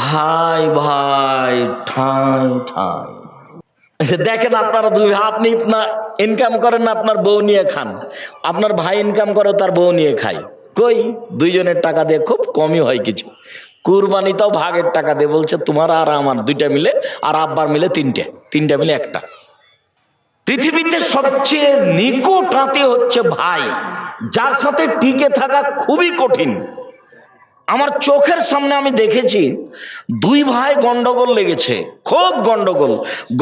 ভাই ভাই ঠাই ঠাই। দেখেন আপনারা দুই, আপনি ইনকাম করেন না, আপনার বউ নিয়ে খান, আপনার ভাই ইনকাম করে তার বউ নিয়ে খায়। কই দুইজনের টাকা দিয়ে খুব কমই হয় কিছু। কুরবানিটাও ভাগের টাকা দিয়ে বলছে তোমার আর আমার দুইটা মিলে, আর আব্বার মিলে তিনটা মিলে একটা। পৃথিবীতে সবচেয়ে নিকট আত্মীয় হচ্ছে ভাই, যার সাথে টিকে থাকা খুবই কঠিন। আমার চোখের সামনে আমি দেখেছি দুই ভাই গন্ডগোল লেগেছে, খুব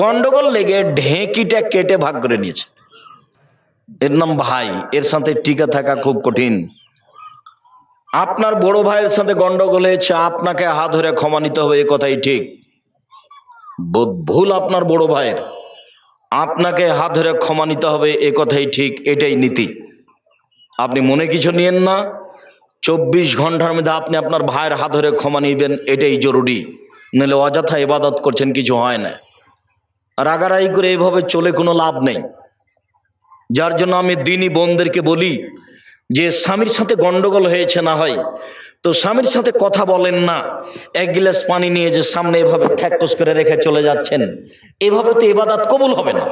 গন্ডগোল লেগে ঢেঁকিটা কেটে ভাগ করে নিয়েছে। এর নাম ভাই, এর সাথে টিকে থাকা খুব কঠিন। আপনার বড় ভাইয়ের সাথে গন্ডগোল হয়েছে, আপনাকে হাত ধরে ক্ষমা নিতে হবে, এ কথাই ঠিক। ভুল আপনার বড় ভাইয়ের, আপনাকে হাত ধরে ক্ষমা নিতে হবে, এ কথাই ঠিক, এটাই নীতি। আপনি মনে কিছু নিয়েন না, 24 ঘন্টার মধ্যে আপনি আপনার ভাইয়ের হাত ধরে ক্ষমা নিবেন, এটাই জরুরি। নাহলে অযথা ইবাদত করছেন, কিছু হয় না। রাগারাগি করে এইভাবে চলে কোনো লাভ নেই। যার জন্য আমি দিনী বোনদেরকে বলি যে স্বামীর সাথে গন্ডগোল হয়েছে না হয় তো স্বামীর সাথে কথা বলেন না। এক গিলাস পানি নিয়ে যে সামনে এভাবে ঠ্যাকস করে রেখে চলে যাচ্ছেন, এভাবে তো ইবাদত কবুল হবে না।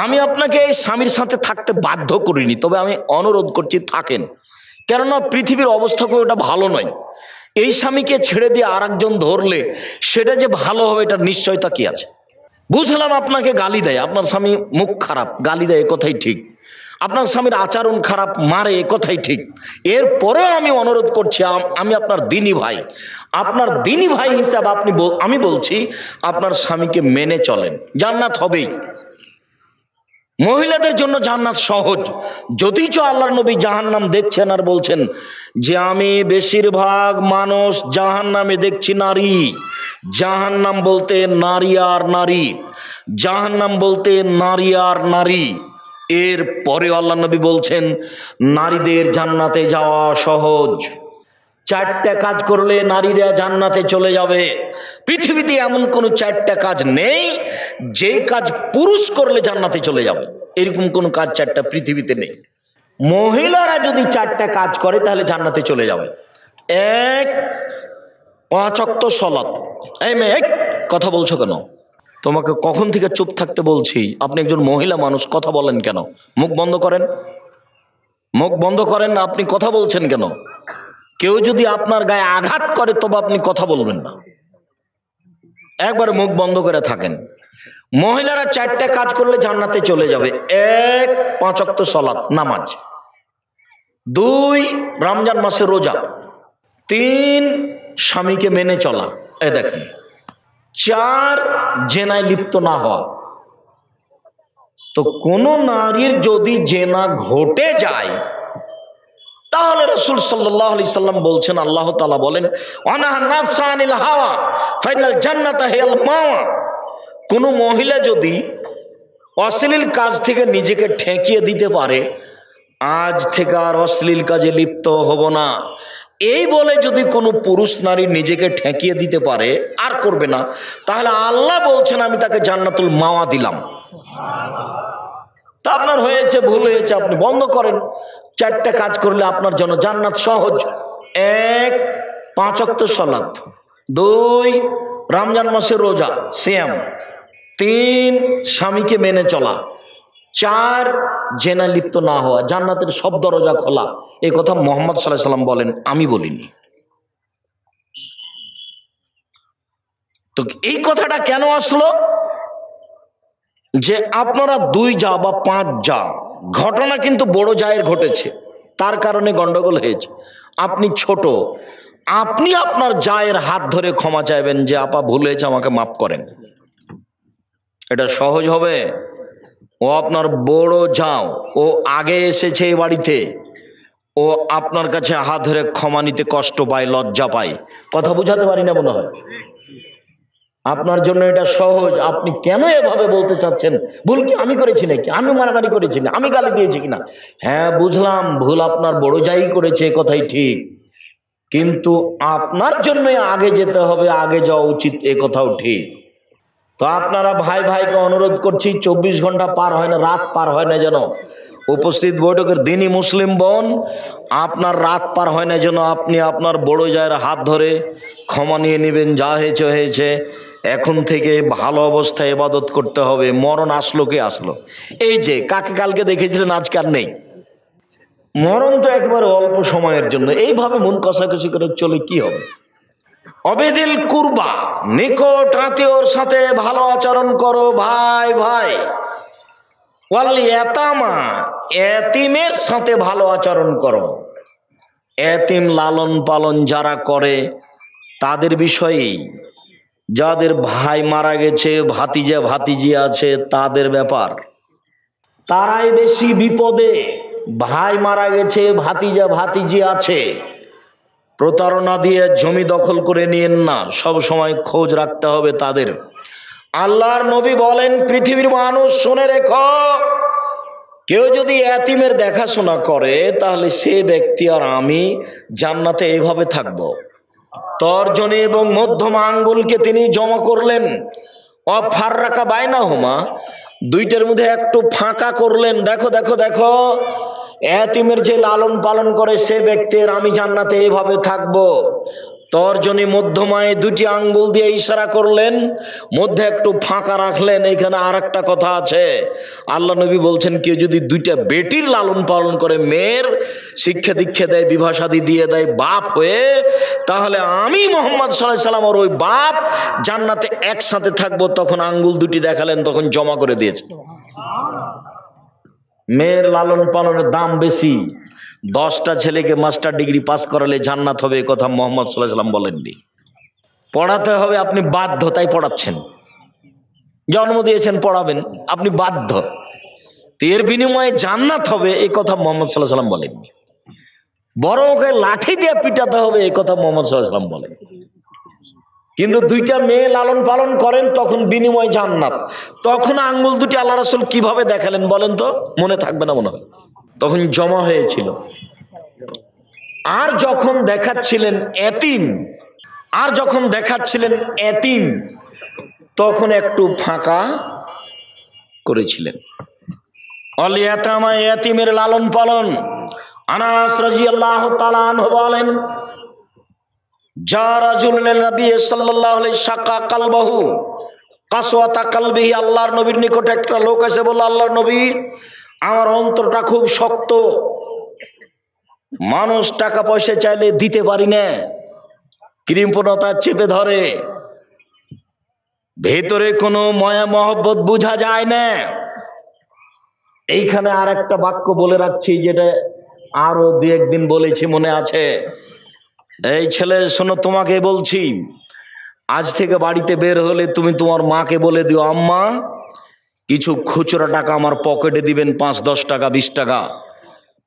আমি আপনাকে এই স্বামীর সাথে থাকতে বাধ্য করিনি, তবে আমি অনুরোধ করছি থাকেন, কেননা পৃথিবীর অবস্থা খুব এটা ভালো নয়। এই স্বামীকে ছেড়ে দিয়ে আর একজন ধরলে সেটা যে ভালো হবে এটার নিশ্চয়তা কি আছে? বুঝলাম আপনাকে গালি দেয়, আপনার স্বামী মুখ খারাপ, গালি দেয়, এ কথাই ঠিক। আপনার স্বামীর আচরণ খারাপ, মারে, এ কথাই ঠিক। এরপরেও আমি অনুরোধ করছি, আমি আপনার দিনী ভাই, আপনার দিনী ভাই হিসাবে আমি বলছি আপনার স্বামীকে মেনে চলেন, জান্নাত হবেই। মহিলাদের জন্য জান্নাত সহজ, যদিচ আল্লাহর নবী জাহান্নাম দেখছেন আর বলছেন যে আমি বেশিরভাগ মানুষ জাহান্নামে দেখছি নারী। জাহান্নাম বলতে নারী আর নারী, জাহান্নাম বলতে নারী আর নারী। এর পরে আল্লাহর নবী বলছেন নারীদের জান্নাতে যাওয়া সহজ, 4টা কাজ করলে নারীরা জান্নাতে চলে যাবে। পৃথিবীতে এমন কোনো 4টা কাজ নেই যে কাজ পুরুষ করলে জান্নাতে চলে যাবে, এরকম কোনো কাজ 4টা পৃথিবীতে নেই। মহিলারা যদি 4টা কাজ করে তাহলে জান্নাতে চলে যাবে। 1, 5 ওয়াক্ত সালাত। এই মেয়ে, কথা বলছো কেন? তোমাকে কখন থেকে চুপ থাকতে বলছি? আপনি একজন মহিলা মানুষ, কথা বলেন কেন? মুখ বন্ধ করেন, মুখ বন্ধ করেন। আপনি কথা বলছেন কেন? কেউ যদি আপনার গায়ে আঘাত করে তবে আপনি কথা বলবেন না, একবার মুখ বন্ধ করে থাকেন। মহিলারা 4টা কাজ করলে জান্নাতে চলে যাবে। 1, 5 ওয়াক্ত সালাত নামাজ। 2, রমজান মাসে রোজা। 3, স্বামীকে মেনে চলা, এই দেখেন। 4, জেনায় লিপ্ত না হওয়া। তো কোন নারীর যদি জেনা ঘটে যায় তাহলে রাসূল সাল্লাল্লাহু আলাইহি সাল্লাম বলছেন, আল্লাহ তাআলা বলেন ওয়ানাহা নাফসা আনিল হাওয়া ফাইনাল জান্নাতা হিয়াল মাওয়া। কোন মহিলা যদি অশ্লীল কাজ থেকে নিজেকে ঠেকিয়ে দিতে পারে, আজ থেকে আর অশ্লীল কাজে লিপ্ত হব না, এই বলে যদি কোনো পুরুষ নারী নিজেকে ঠেকিয়ে দিতে পারে, আর করবে না, তাহলে আল্লাহ বলছেন আমি তাকে জান্নাতুল মাওয়া দিলাম। তা আপনার হয়েছে, ভুল হয়েছে, আপনি বন্ধ করেন। 4টা কাজ করলে আপনার জন্য জান্নাত সহজ। 1, 5 ওয়াক্ত সালাত। 2, রমজান মাসে রোজা সিয়াম। 3, স্বামীকে মেনে চলা। 4, জেনা লিপ্ত না হওয়া। জান্নাতের সব দরজা খোলা, এই কথা মুহাম্মদ সাল্লাল্লাহু আলাইহি সাল্লাম বলেন, আমি বলিনি। তো এই কথাটা কেন আসলো? যে আপনারা 2 যা বা 5 যা, ঘটনা কিন্তু বড় জায়ের ঘটেছে, তার কারণে গন্ডগোল হয়েছে। আপনি ছোট, আপনি আপনার জায়ের হাত ধরে ক্ষমা চাইবেন যে আপা ভুল হয়েছে, আমাকে মাফ করেন। এটা সহজ হবে? ও আপনার বড় যাও, ও আগে এসেছে এই বাড়িতে, ও আপনার কাছে হাত ধরে ক্ষমা নিতে কষ্ট পায়, লজ্জা পায়। কথা বুঝাতে পারি না মনে হয়? আপনার জন্য এটা সহজ। আপনি কেন এভাবে বলতে চাচ্ছেন ভুল কি আমি করেছি নাকি, আমি মারামারি করেছি না, আমি গালি দিয়েছি কিনা? হ্যাঁ বুঝলাম, ভুল আপনার বড় যাই করেছে, কথাই ঠিক, কিন্তু আপনার জন্য আগে যেতে হবে, আগে যাওয়া উচিত, এ কথাও ঠিক। তো আপনারা ভাই ভাইকে অনুরোধ করছি, 24 ঘন্টা পার হয় না, রাত পার হয় না যেন উপস্থিত বৈঠকের দিনই মুসলিম বোন, আপনার রাত পার হয় না যেন আপনি আপনার বড় জায়ের হাত ধরে ক্ষমা নিয়ে নেবেন, যা হয়েছে হয়েছে, এখন থেকে ভালো অবস্থায় ইবাদত করতে হবে। মরণ আসলো কে আসলো, এই যে কাকে কালকে দেখেছিলেন আজকে আর নেই, মরণ তো একবারে অল্প সময়ের জন্য। এইভাবে মন কষাকষি করে চলে কি হবে? অবেদিল কুরবা, নিকট আত্মীয়র সাথে ভালো আচরণ করো, ভাই ভাই। ওয়াল ইয়াতামা, এতিমের সাথে ভালো আচরণ করো। এতিম লালন পালন যারা করে তাদের বিষয়েই, যাদের ভাই মারা গেছে, ভাতিজা ভাতিজি আছে, তাদের ব্যাপার, তারাই বেশি বিপদে। ভাই মারা গেছে, ভাতিজা ভাতিজি আছে, প্রতারণা দিয়ে জমি দখল করে নিয়েন না, সব সময় খোঁজ রাখতে হবে তাদের। আল্লাহর নবী বলেন, পৃথিবীর মানুষ শুনে রেখো, কেউ যদি এতিমের দেখাশোনা করে তাহলে সে ব্যক্তি আর আমি জান্নাতে এইভাবে থাকব। তর্জনী এবং মধ্যমা আঙ্গুলকে তিনি জমা করলেন, অফাররাকা বাইনাহুমা, দুইটার মধ্যে একটু ফাঁকা করলেন। দেখো দেখো দেখো, এতিমের যে লালন পালন করে সে ব্যক্তির আমি জান্নাতে এইভাবে থাকবো। তর্জনী মধ্যমায় দুটি আঙ্গুল দিয়ে ইশারা করলেন, মধ্যে একটু ফাঁকা রাখলেন। এখানে আর একটা কথা আছে, আল্লাহ নবী বলছেন, কেউ যদি দুইটা বেটির লালন পালন করে, মেয়ের শিক্ষা দীক্ষা দেয়, বিবাহ শাদী দিয়ে দেয় বাপ হয়ে, তাহলে আমি মুহাম্মদ সাল্লাল্লাহু আলাইহি ওয়াসাল্লাম আর ওই বাপ জান্নাতে একসাথে থাকবো। তখন আঙ্গুল দুটি দেখালেন, তখন জমা করে দিয়েছে। মেয়ের লালন পালনের দাম বেশি। 10টা ছেলেকে মাস্টার ডিগ্রি পাস করালে জান্নাত হবে, এ কথা মুহাম্মদ সাল্লাল্লাহু আলাইহি ওয়াসাল্লাম বলেননি। পড়াতে হবে, আপনি বাধ্য, তাই পড়াচ্ছেন। জন্ম দিয়েছেন, পড়াবেন, আপনি বাধ্য, এর বিনিময়ে জান্নাত হবে, এই কথা মুহাম্মদ সাল্লাল্লাহু আলাইহি ওয়াসাল্লাম বলেননি। বড় ওকে লাঠি দিয়ে পিটাতে হবে, এই কথা মুহাম্মদ সাল্লাল্লাহু আলাইহি ওয়াসাল্লাম বলেন। কিন্তু দুইটা মেয়ে লালন পালন করেন, তখন বিনিময় জান্নাত। তখন আঙ্গুল দুটি আল্লাহ রাসূল কিভাবে দেখালেন বলেন তো? মনে থাকবে না মনে হয়, তখন জমা হয়েছিল। আর যখন দেখাচ্ছিলেন এতিম, তখন একটু ফাঁকা করেছিলেন। অল ইয়াতামা, এতিমের লালন পালন। আনাস রাদিয়াল্লাহু তাআলা আনহু বলেন, যা রাজুলুন নবী সাল্লাল্লাহু আলাইহি শাক্কা কালবাহু কাসওয়াতা কালবিহি, আল্লাহর নবীর নিকট একটা লোক এসে বলল, আল্লাহর নবী, আমার অন্তরটা খুব শক্ত, মানুষ টাকা পয়সা চাইলে দিতে পারি না, কৃপণতা চেপে ধরে, ভেতরে কোনো মায়া মহব্বত বোঝা যায় না। এইখানে আর একটা বাক্য বলে রাখছি, যেটা আরো 2-1 দিন বলেছি, মনে আছে? এই ছেলে শোনো, তোমাকে বলছি, আজ থেকে বাড়িতে বের হলে তুমি তোমার মাকে বলে দিও, আম্মা কিছু খুচরা টাকা আমার পকেটে দিবেন, 5-10 টাকা 20 টাকা।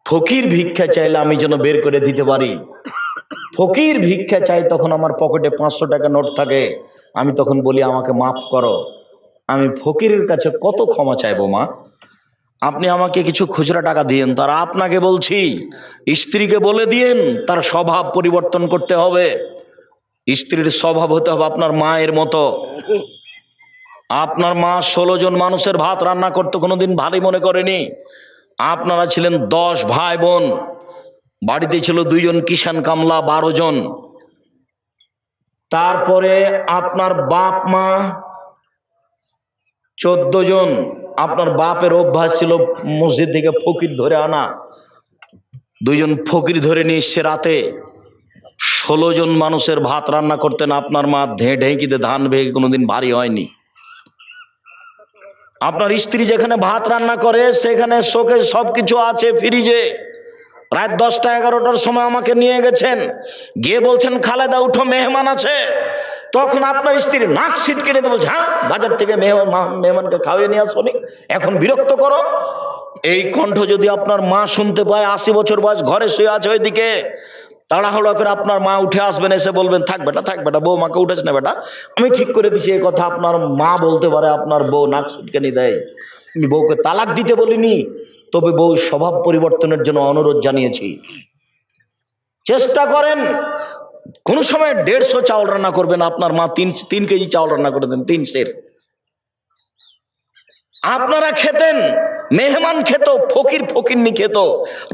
ফকির ভিক্ষা চাইলে আমি যেন বের করে দিতে পারি। ফকির ভিক্ষা চাই, তখন আমার পকেটে 500 টাকা নোট থাকে, আমি তখন বলি, আমাকে মাফ করো, আমি ফকিরের কাছে কত ক্ষমা চাইবো মা, আপনি আমাকে কিছু খুচরা টাকা দিয়েন। তার আপনাকে বলছি, স্ত্রীকে বলে দিয়েন তার স্বভাব পরিবর্তন করতে হবে। স্ত্রীর স্বভাব হতে হবে আপনার মায়ের মতো। আপনার মা 16 জন মানুষের ভাত রান্না করতে কোনোদিন ভারী মনে করেনি। আপনারা ছিলেন 10 ভাই বোন, বাড়িতে ছিল 2 জন কিষান কামলা, 12 জন। তারপরে আপনার বাপ মা 14 জন। আপনার বাপের অভ্যাস ছিল মসজিদ থেকে ফকির ধরে আনা, 2 জন ফকির ধরে নিয়ে এসছে রাতে। 16 জন মানুষের ভাত রান্না করতেন আপনার মা, ঢেঁকিতে ধান ভেঙে কোনোদিন ভারী হয়নি। আপনার স্ত্রী যেখানে ভাত রান্না করে সেখানে শোকে সবকিছু আছে, ফ্রিজে। রাত 10টা 11টার সময় আমাকে নিয়ে গেছেন, গিয়ে বলছেন, খালেদা উঠো, মেহমান আছে। তখন আপনার স্ত্রী নাক সিটকে নিতে বলছে, হ্যাঁ বাজার থেকে মেহমানকে খাওয়িয়ে নিয়ে আসনি, এখন বিরক্ত করো। এই কণ্ঠ যদি আপনার মা শুনতে পায়, 80 বছর বয়স, ঘরে শুয়ে আছে ওইদিকে, তাড়াহুড়ো করে আপনার মা উঠে আসবেন, এসে বলবেন, থাক বেটা, বউ মাকে উঠেছ না বেটা, আমি ঠিক করে দিছি। এই কথা আপনার মা বলতে পারে, আপনার বউ নাক সিটকানি দেয়। আমি বউকে তালাক দিতে বলিনি, তবে বউ স্বভাব পরিবর্তনের জন্য অনুরোধ জানিয়েছি। চেষ্টা করেন, কোন সময় 150 চাউল রান্না করবেন, আপনার মা 3 কেজি চাউল রান্না করে দেন, 3 সের। আপনারা খেতেন, মেহমান খেত, ফকির ফকিরনি খেত,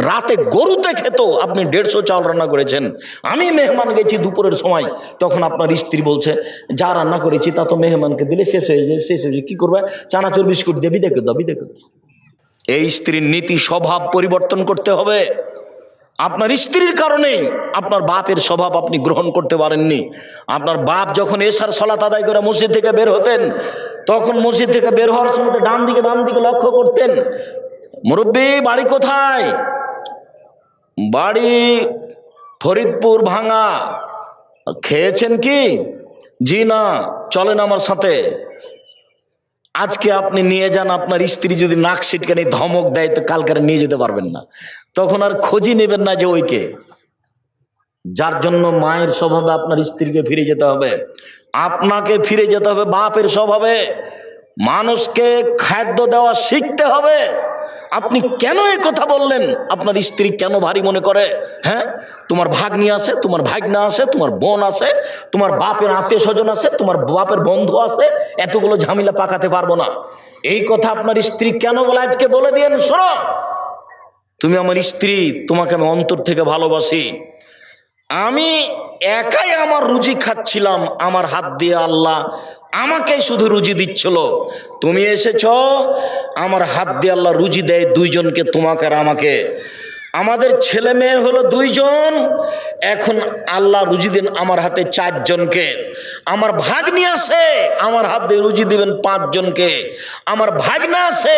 রাতে গরুতে খেত, আপনি 150 চাল রান্না করেছেন। আমি মেহমান গেছি দুপুরের সময়, তখন আপনার স্ত্রী বলছে যা রান্না করেছি তা তো মেহমানকে দিলে শেষ হয়ে যায়, শেষ হয়ে যায়, কি করবে, চানাচুর বিস্কুট দিয়ে বিদে করে দাও, বিদে করে দাও। এই স্ত্রীর নীতি স্বভাব পরিবর্তন করতে হবে। আপনার স্ত্রীর কারণেই আপনার বাপের স্বভাব আপনি গ্রহণ করতে পারেননি। আপনার বাপ যখন এশার সালাত আদায় করে মসজিদ থেকে বের হতেন, তখন মসজিদ থেকে বের হওয়ার সময় ডান দিকে লক্ষ্য করতেন, মুরব্বী বাড়ি কোথায়? বাড়ি ফরিদপুর ভাঙা। খেয়েছেন কি? জি না। চলেন আমার সাথে। আজকে আপনি নিয়ে যান, আপনার স্ত্রী যদি নাক সিটকানি ধমক দেয় তো কালকে নিয়ে যেতে পারবেন না, তখন আর খোঁজই নেবেন না যে ওইকে। যার জন্য মায়ের স্বভাবে আপনার স্ত্রীকে ফিরে যেতে হবে, আপনাকে ফিরে যেতে হবে বাপের স্বভাবে। মানুষকে খাদ্য দেওয়া শিখতে হবে। আপনি কেন এই কথা বললেন? আপনার স্ত্রী কেন ভারী মনে করে? হ্যাঁ, তোমার ভাগ্নি আছে, তোমার ভাগনা আছে, তোমার বোন আছে, তোমার বাপের আত্মীয় স্বজন আছে, তোমার বাপের বন্ধু আছে, এতগুলো ঝামেলা পাকাতে পারবো না। এই কথা আপনার স্ত্রী কেন বলে আজকে বলে দিয়েন, শোনো, তুমি আমার স্ত্রী, তোমাকে আমি অন্তর থেকে ভালোবাসি। আমি একাই আমার রুজি খাচ্ছিলাম, আমার হাত দিয়ে আল্লাহ আমাকে শুধু রুজি দিচ্ছিল। তুমি এসেছ, আমার হাত দিয়ে আল্লাহ রুজি দেয় দুইজনকে, তোমাকে আর আমাকে। আমাদের ছেলে মেয়ে হলো 2 জন, এখন আল্লাহ রুজি দেন আমার হাতে 4 জনকে। আমার ভাগ্নি আছে, আমার হাত দিয়ে রুজি দিবেন 5 জনকে। আমার ভাগনা আছে,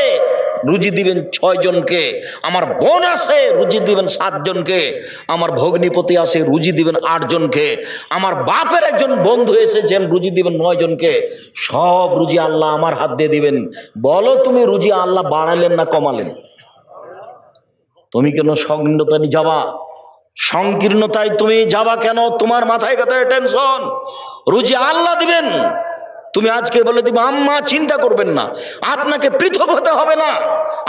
রুজি দিবেন 6 জনকে। আমার বোন আছে, রুজি দিবেন 7 জনকে। আমার ভগ্নিপতি আছে, রুজি দিবেন 8 জনকে। আমার বাপের একজন বন্ধু এসেছেন, রুজি দিবেন 9 জনকে। সব রুজি আল্লাহ আমার হাত দিয়ে দিবেন। বলো তুমি রুজি আল্লাহ বাড়ালেন না কমালেন? তুমি কেন সংকীর্ণতায় যাবা? সংকীর্ণতায় তুমি যাবা কেন? তোমার মাথায় কথায় টেনশন। রুজি আল্লাহ দিবেন। তুমি আজকে বলে দিবে আম্মা চিন্তা করবেন না, আপনাকে পৃথক হতে হবে না,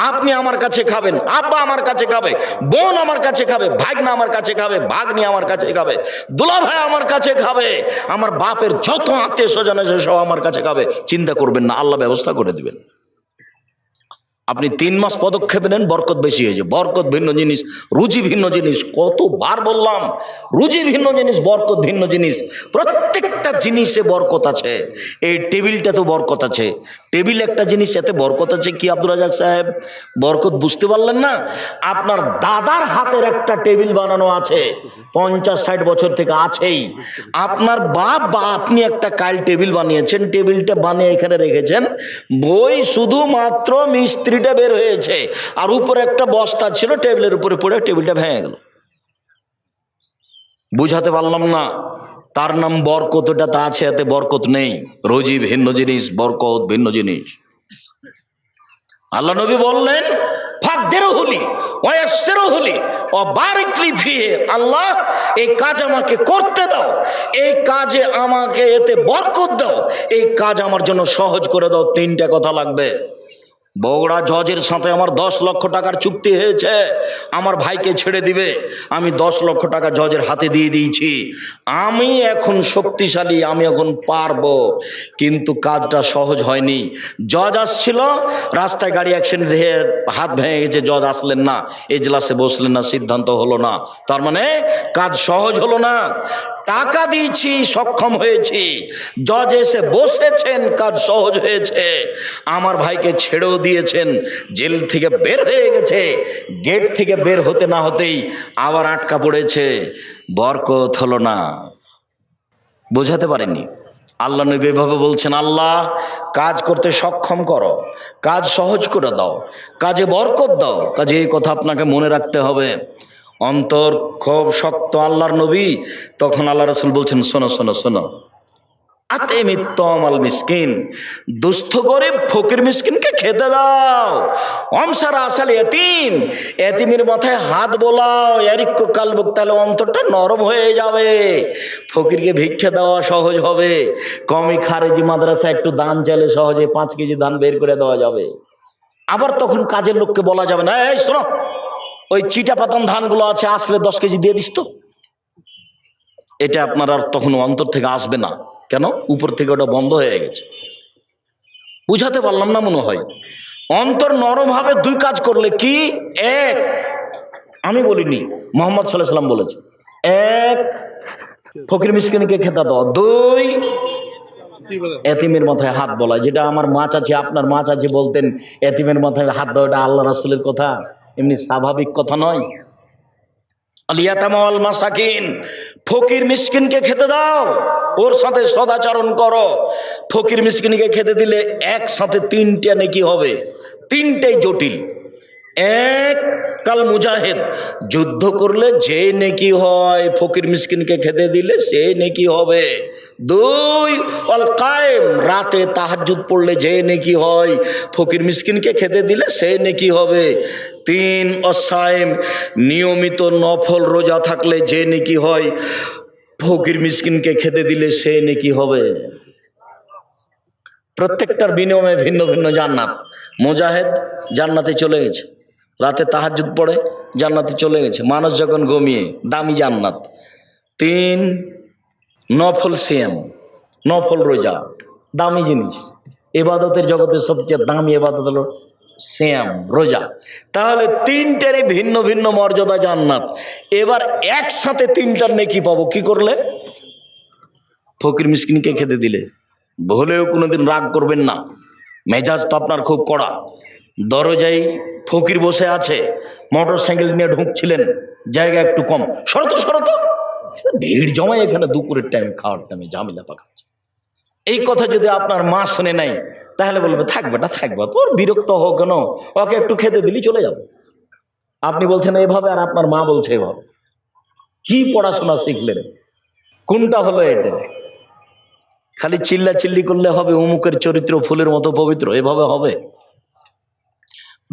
আপনি আমার কাছে খাবেন, আব্বা আমার কাছে খাবে, বোন আমার কাছে খাবে, ভাগনা আমার কাছে খাবে, ভাগ্নি আমার কাছে খাবে, দুলা ভাই আমার কাছে খাবে, আমার বাপের যত আত্মীয় স্বজন আছে সব আমার কাছে খাবে। চিন্তা করবেন না, আল্লাহ ব্যবস্থা করে দিবেন। আপনি 3 মাস পদক্ষেপ নেন, বরকত বেশি হয়েছে। বরকত ভিন্ন জিনিস, রুজি ভিন্ন জিনিস। কতবার বললাম, রুজি ভিন্ন জিনিস, বরকত ভিন্ন জিনিস। প্রত্যেকটা জিনিসে বরকত আছে। এই টেবিলটা তো বরকত আছে, টেবিল একটা জিনিস, এতে বরকত আছে। কি আব্দুল রাজাক সাহেব, বরকত বুঝতে পারলেন না? আপনার দাদার হাতের একটা টেবিল বানানো আছে, 50-60 বছর থেকে আছেই। আপনার বাপ বা আপনি একটা কাল টেবিল বানিয়েছেন, টেবিলটা বানিয়ে এখানে রেখেছেন, বই শুধুমাত্র মিস্ত্রিটা বের হয়েছে, আর উপরে একটা বস্তা ছিল, টেবিলের উপরে পড়ে টেবিলটা ভেঙে গেল। বুঝাতে পারলাম না? তার নাম বরকত। ওটা তা আছে, এতে বরকত নেই। রুজি ভিন্ন জিনিস, বরকত ভিন্ন জিনিস। আল্লাহ নবী বললেন আল্লাহ এই কাজ আমাকে করতে দাও, এই কাজে আমাকে এতে বরকত দাও, এই কাজ আমার জন্য সহজ করে দাও। 3টা কথা লাগবে। বগুড়া জজের সাথে আমার 10 লক্ষ টাকার চুক্তি হয়েছে, আমার ভাইকে ছেড়ে দিবে। আমি 10 লক্ষ টাকা জজের হাতে দিয়ে দিয়েছি। আমি এখন শক্তিশালী, আমি এখন পারবো, কিন্তু কাজটা সহজ হয়নি। জজ আসছিল, রাস্তায় গাড়ি অ্যাক্সিডেন্ট হয়ে হাত ভেঙে গেছে, জজ আসলেন না, এজলাসে বসলেন না, সিদ্ধান্ত হলো না। তার মানে কাজ সহজ হলো না। টাকা দিয়েছি, সক্ষম হয়েছি, জজ এসে বসেছেন, কাজ সহজ হয়েছে। আমার ভাইকে ছেড়েও দিয়েছেন, জেল থেকে বের হয়ে গেছে, গেট থেকে বের হতে না হতেই আবার আটকা পড়েছে, বরকত হলো না। বোঝাতে পারেনি। আল্লাহ নবী এভাবে বলছেন, আল্লাহ কাজ করতে সক্ষম করো, কাজ সহজ করে দাও, কাজে বরকত দাও। কাজে এই কথা আপনাকে মনে রাখতে হবে। অন্তর খুব শক্ত আল্লাহর নবী। তখন আল্লাহ রাসূল বলছেন, শোনো শোনো শোনো, আতেমিত্তমাল মিসকিন, দুস্থ গরিব ফকির মিসকিনকে খেতে দাও। অমসারা আসাল এতিম, এতিমের মাথায় হাত বোলাও, এরিক্য কালবুক, তাহলে অন্তরটা নরম হয়ে যাবে, ফকিরকে ভিক্ষা দেওয়া সহজ হবে। কমি খারেজি মাদ্রাসা একটু দান চাইলে সহজে 5 কেজি ধান বের করে দেওয়া যাবে। আবার তখন কাজের লোককে বলা যাবে না, এই শোনো, ওই চিটা পাতান ধানগুলো আছে, আসলে 10 কেজি দিয়ে দিস তো। এটা আপনার আর তখন অন্তর থেকে আসবে না। কেন? উপর থেকে ওটা বন্ধ হয়ে গেছে। বুঝাতে পারলাম না মনে হয়। অন্তর নরম হবে দুই কাজ করলে। কি? এক, আমি বলিনি, মোহাম্মদ সাল্লাল্লাহু আলাইহি ওয়াসাল্লাম বলেছে। এক, ফকির মিসকিনকে খেতে দাও। দুই, এতিমের মাথায় হাত বলা। যেটা আমার মা চাচি, আপনার মা চাচি বলতেন এতিমের মাথায় হাত দাও, এটা আল্লাহ রাসূলের কথা, এমনি স্বাভাবিক কথা নয়। আলিয়াতামা ওয়াল মাসাকিন, ফকির মিসকিনকে খেতে দাও, ওর সাথে সদাচরণ করো। ফকির মিসকিনকে খেতে দিলে একসাথে তিনটা নেকি হবে, তিনটাই জটিল। এক, কাল মুজাহিদ, যুদ্ধ করলে যে নেকি হয় ফকির মিসকিনকে খেতে দিলে সে নেকি হবে। দুই, অল কায়েম, রাতে তাহাজ্জুদ পড়লে যে নেকি হয় ফকির মিসকিনকে খেতে দিলে সে নেকি হবে। তিন, অসায়েম, নিয়মিত নফল রোজা থাকলে যে নেকি হয় ফকির মিসকিনকে খেতে দিলে সে নেকি হবে। প্রত্যেকটার বিনিময়ে ভিন্ন ভিন্ন জান্নাত। মুজাহিদ জান্নাতে চলে গেছে, রাতে তাহাজ্জুদ পড়ে জান্নাতে চলে গেছে, মানুষ যখন ঘুমিয়ে, দামি জান্নাত। তিন, নফল সিয়াম, নফল রোজা, দামি জিনিস। ইবাদতের জগতে সবচেয়ে দামি ইবাদত হলো সিয়াম, রোজা। তাহলে তিনটারই ভিন্ন ভিন্ন মর্যাদা, জান্নাত। এবার একসাথে তিনটার নেকি পাবো কি করলে? ফকির মিসকিনকে খেতে দিলে। ভুলেও কোনোদিন রাগ করবেন না, মেজাজ তো আপনার খুব কড়া। দরজায় ফকির বসে আছে, মোটর সাইকেল নিয়ে ঢুকছিলেন, জায়গা একটু কম, শরত শরত, ভিড় জমায় এখানে দুপুরের টাইম, খাওয়ার টাইমে ঝামেলা পাকাচ্ছে। এই কথা যদি আপনার মা শুনে নাই তাহলে বলবে থাকবে না, থাকবে, তোর বিরক্ত হোক কেন, ওকে একটু খেতে দিলি চলে যাবে। আপনি বলছেন এইভাবে আর আপনার মা বলছে এভাবে। কি পড়াশোনা শিখলেন? কোনটা হলো এটা? খালি চিল্লা চিল্লি করলে হবে অমুকের চরিত্র ফুলের মতো পবিত্র, এভাবে হবে?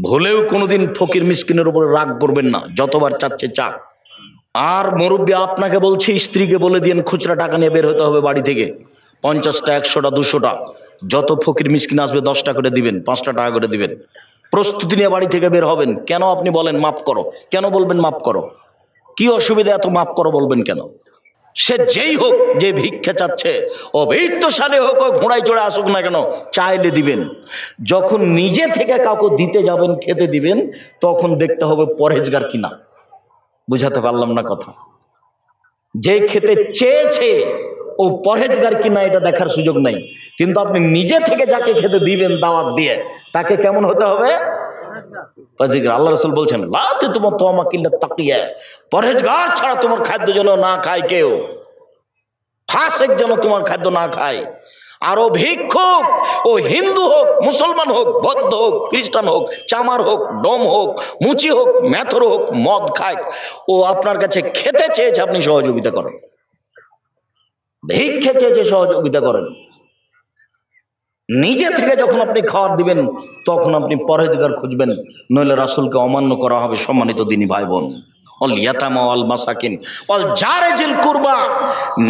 ভুলেও কোনোদিন ফকির মিসকিনের উপরে রাগ করবেন না, যতবার চাচ্ছে চাক। আর মুরব্বী আপনাকে বলছে, স্ত্রীকে বলে দিন খুচরা টাকা নিয়ে বের হতে হবে বাড়ি থেকে, 50টা, 100টা, 200টা, যত ফকির মিসকিন আসবে 10টা করে দিবেন, 5টা টাকা করে দিবেন। প্রস্তুতি নিয়ে বাড়ি থেকে বের হবেন। কেন আপনি বলেন মাফ করো? কেন বলবেন মাফ করো? কি অসুবিধা এত মাফ করো বলবেন কেন? সে যেই হোক, যে ভিক্ষা চাচ্ছে, অবৈধশালী হোক, ও ঘোড়ায় চড়ে আসুক না কেন, চাইলে দিবেন। যখন নিজে থেকে কাউকে দিতে যাবেন, খেতে দিবেন, তখন দেখতে হবে পরহেজগার কিনা। বুঝাতে পারলাম না কথা? যে খেতে চেয়েছে ও পরহেজগার কিনা এটা দেখার সুযোগ নাই, কিন্তু আপনি নিজে থেকে যাকে খেতে দিবেন দাওয়াত দিয়ে, তাকে কেমন হতে হবে? আল্লাহ রাসূল বলছেন, লা তোমার তো আমাকে তাকিয়া, পরহেজগার ছাড়া তোমার খাদ্য যেন না খায় কেউ, ফাসেক যেন তোমার খাদ্য না খায়। আর ও ভিক্ষুক, ও হিন্দু হোক, মুসলমান হোক, বৌদ্ধ হোক, খ্রিস্টান হোক, চামার হোক, ডোম হোক, মুচি হোক, মেথর হোক, মদ খায়, ও আপনার কাছে খেতে চেয়েছে, আপনি সহযোগিতা করেন। ভিক্ষে চেয়েছে, সহযোগিতা করেন। নিজে থেকে যখন আপনি খাওয়ার দিবেন তখন আপনি পরহেজগার খুঁজবেন, নইলে রাসূলকে অমান্য করা হবে। সম্মানিত দিনী ভাই বোন, অল ইয়াতামা ওয়াল মাসাকিন ওয়াল জারিজিল কুরবা,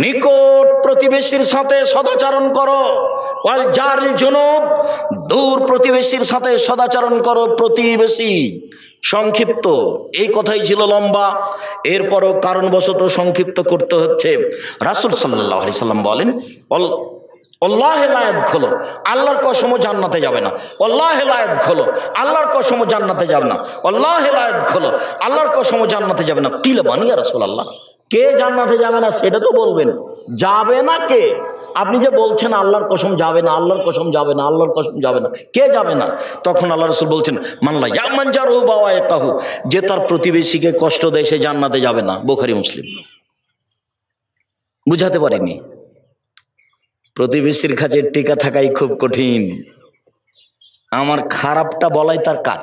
নিকট প্রতিবেশীর সাথে সদাচরণ করো। ওয়াল জারিল জুনুব, দূর প্রতিবেশীর সাথে সদাচরণ করো। প্রতিবেশী সংক্ষিপ্ত, এই কথাই ছিল লম্বা, এরপরও কারণবশত সংক্ষিপ্ত করতে হচ্ছে। রাসূল সাল্লাল্লাহু আলাইহি সাল্লাম বলেন, আল্লাহে লা ইয়াদখুলু, আল্লাহর কসমও জান্নাতে যাবে না। আল্লাহে লা ইয়াদখুলু, আল্লাহর কসমও জান্নাতে যাবে না। আল্লাহে লা ইয়াদখুলু, আল্লাহর কসমও জান্নাতে যাবে না। কিলা মান ইয়া রাসূলুল্লাহ, কে জান্নাতে যাবে না সেটা তো বলবেন। যাবে না কে? আপনি যে বলছেন আল্লাহর কসম যাবে না, আল্লাহর কসম যাবে না, আল্লাহর কসম যাবে না, কে যাবে না? তখন আল্লাহ রাসূল বলছেন, মানলা ইয়ামান জারহু বাওয়াইকাহু, যে তার প্রতিবেশীকে কষ্ট দেয় সে জান্নাতে যাবে না। বুখারী মুসলিম। বুঝাতে পারিনি? প্রতিবেশীর কাছে টিকা থাকাই খুব কঠিন। আমার খারাপটা বলাই তার কাজ।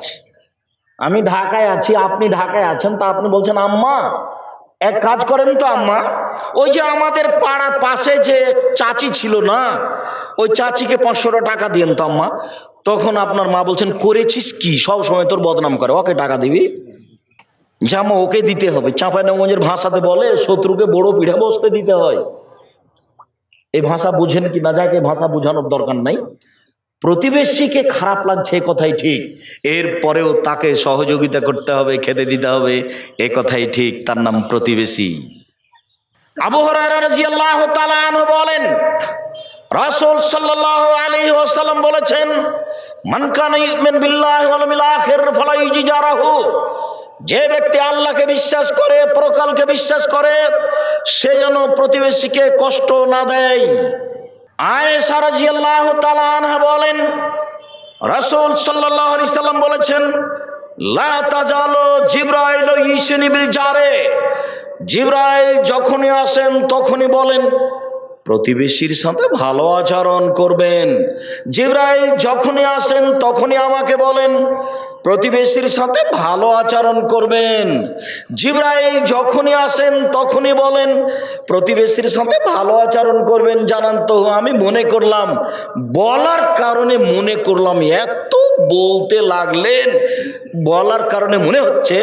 আমি ঢাকায় আছি, আপনি ঢাকায় আছেন, তা আপনি বলছেন আম্মা এক কাজ করেন তো আম্মা, ওই যে আমাদের পাড়ার পাশে যে চাচি ছিল না, ওই চাচিকে 500 টাকা দিয়েন তো আম্মা। তখন আপনার মা বলছেন, করেছিস কি, সব সময় তোর বদনাম করে, ওকে টাকা দিবি? যে আম্মা ওকে দিতে হবে। চাঁপাইনবাবগঞ্জের ভাষাতে বলে, শত্রুকে বড় পিঠে বসতে দিতে হয়। এই ভাষা বুঝেন কি না যাকে, ভাষা বোঝানোর দরকার নাই। প্রতিবেশীকে খারাপ লাগছে এ কথাই ঠিক, এরপরেও তাকে সহযোগিতা করতে হবে, খেতে দিতে হবে, এ কথাই ঠিক, তার নাম প্রতিবেশী। আবু হুরায়রা রাদিয়াল্লাহু তাআলা আনহু বলেন, রাসূল সাল্লাল্লাহু আলাইহি ওয়াসাল্লাম বলেছেন, মান কানা ইউমিনু বিল্লাহি ওয়াল ইয়াউমিল আখির ফালা ইউজিরাহু, যে ব্যক্তি আল্লাহকে বিশ্বাস করে, পরকালকে বিশ্বাস করে, সে যেন প্রতিবেশীকে কষ্ট না দেয়। আয়েশা রাদিয়াল্লাহু তাআলা আনহা বলেন, রাসূল সাল্লাল্লাহু আলাইহি সাল্লাম বলেছেন, লা তাজালু জিবরাইল ইউসিনি বিল জারে, জিবরাইল যখনই আসেন তখনই বলেন প্রতিবেশীর সাথে ভালো আচরণ করবেন। জিবরাইল যখনই আসেন তখনই আমাকে বলেন প্রতিবেশীর সাথে ভালো আচরণ করবেন। জিবরাইল যখনই আসেন তখনই বলেন প্রতিবেশীর সাথে ভালো আচরণ করবেন। জানান তো, আমি মনে করলাম, বলার কারণে মনে করলাম, এত বলতে লাগলেন, বলার কারণে মনে হচ্ছে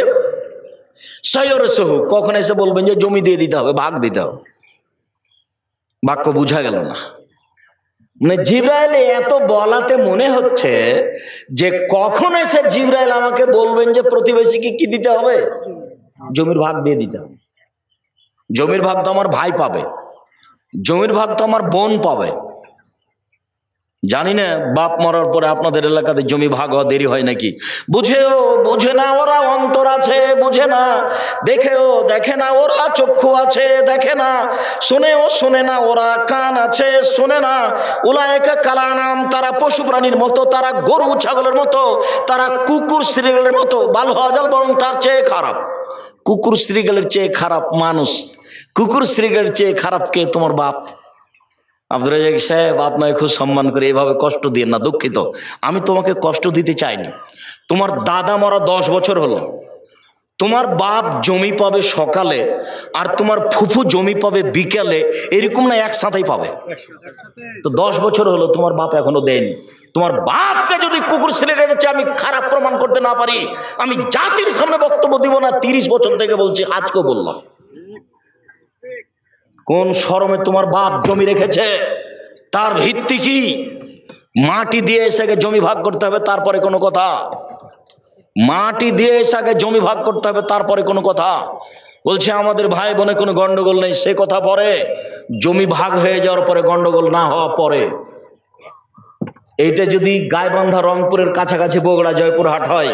সয়রসহু, কখন এসে বলবেন যে জমি দিয়ে দিতে হবে, ভাগ দিতে হবে। বাক্য বুঝা গেল না। মানে জিবরাইল এত বলাতে মনে হচ্ছে যে কখন এসে জিবরাইল আমাকে বলবেন যে প্রতিবেশীকে কি দিতে হবে, জমির ভাগ দিয়ে দিতে হবে। জমির ভাগ তো আমার ভাই পাবে, জমির ভাগ তো আমার বোন পাবে। জানি না বাপ মরার পরে আপনাদের এলাকাতে জমি ভাগ হওয়া দেরি হয় নাকি। বুঝে না ওরা, অন্তর আছে বুঝে না, দেখে না ওরা, চক্ষু আছে দেখে না, শোনে না ওরা, কান আছে শোনে না। উলায়েকা কালানাম, তারা পশু প্রাণীর মতো, তারা গরু ছাগলের মতো, তারা কুকুর শ্রীগালের মতো, বাল হাজাল, বরং তার চেয়ে খারাপ। কুকুর শ্রীগালের চেয়ে খারাপ মানুষ, কুকুর শ্রীগালের চেয়ে খারাপ কে? তোমার বাপ। আব্দুর রাজ্জাক সাহেব, আপনাকে খুব সম্মান করে, এভাবে কষ্ট দিয়ে না, দুঃখিত, আমি তোমাকে কষ্ট দিতে চাইনি। তোমার দাদা মরা 10 বছর হলো, তোমার বাপ জমি পাবে সকালে আর তোমার ফুফু জমি পাবে বিকেলে, এরকম না একসাথেই পাবে। তো 10 বছর হলো তোমার বাপ এখনো দেয়নি। তোমার বাপকে যদি কুকুর ছেলেদের চেয়ে আমি খারাপ প্রমাণ করতে না পারি, আমি জাতির সামনে বক্তব্য দিব না। 30 বছর থেকে বলছি, আজকেও বললাম। কোন শরমে তোমার বাপ জমি রেখেছে? তার ভিত্তি কি? মাটি দিয়ে এসে জমি ভাগ করতে হবে, তারপরে কোনো কথা। মাটি দিয়ে এসে জমি ভাগ করতে হবে, তারপরে কোনো কথা। বলছে আমাদের ভাই বোনে কোনো গন্ডগোল নেই, সে কথা পরে। জমি ভাগ হয়ে যাওয়ার পরে গন্ডগোল না হওয়া পরে। এইটা যদি গাইবান্ধা রংপুরের কাছাকাছি বগুড়া জয়পুরহাট হয়,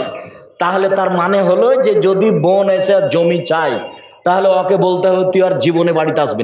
তাহলে তার মানে হলো যে যদি বোন এসে জমি চায়, তাহলে ওকে বলতে হবে তুই আর জীবনে বাড়িতে আসবি।